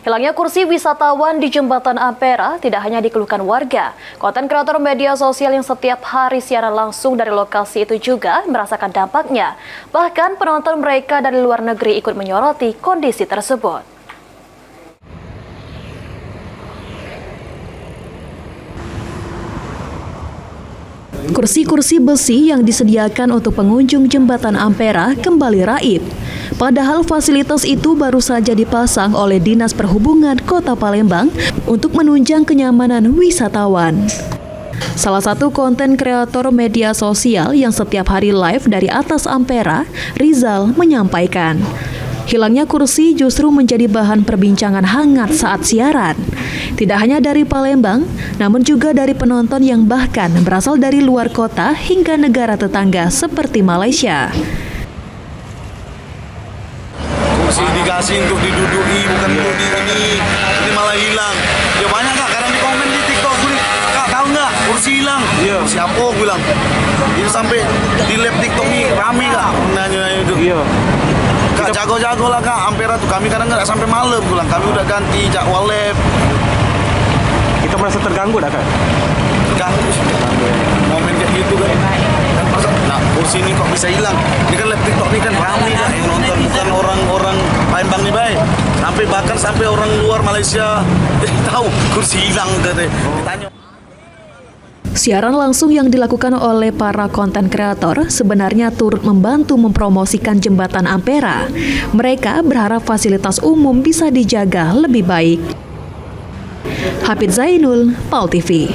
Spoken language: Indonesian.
Hilangnya kursi wisatawan di Jembatan Ampera tidak hanya dikeluhkan warga. Konten kreator media sosial yang setiap hari siaran langsung dari lokasi itu juga merasakan dampaknya. Bahkan penonton mereka dari luar negeri ikut menyoroti kondisi tersebut. Kursi-kursi besi yang disediakan untuk pengunjung Jembatan Ampera kembali raib. Padahal fasilitas itu baru saja dipasang oleh Dinas Perhubungan Kota Palembang untuk menunjang kenyamanan wisatawan. Salah satu konten kreator media sosial yang setiap hari live dari atas Ampera, Rizal, menyampaikan, hilangnya kursi justru menjadi bahan perbincangan hangat saat siaran. Tidak hanya dari Palembang, namun juga dari penonton yang bahkan berasal dari luar kota hingga negara tetangga seperti Malaysia. Kursi dikasih untuk diduduki, bukan untuk ini malah hilang. Ya banyak kak, kadang di komen di TikTok, kak tahu nggak kursi hilang? Iya. Siapa aku bilang? Ini sampai di live TikTok ini rame kak, nanya itu. Iya. Kak jago-jago lah kak, Ampera tuh kami kadang nggak sampai malam pulang, kami udah ganti jadwal live. Kita merasa terganggu dah kan? Terganggu sih, momen kayak gitu kan. Nah kursi ini kok bisa hilang? Ini kan live TikTok ini kan ramai kan yang nonton, bukan orang-orang Palembang nih baik. Sampai orang luar Malaysia tahu kursi hilang katanya. Ditanya. Siaran langsung yang dilakukan oleh para konten kreator sebenarnya turut membantu mempromosikan Jembatan Ampera. Mereka berharap fasilitas umum bisa dijaga lebih baik. Hafid Zainul, PAL TV.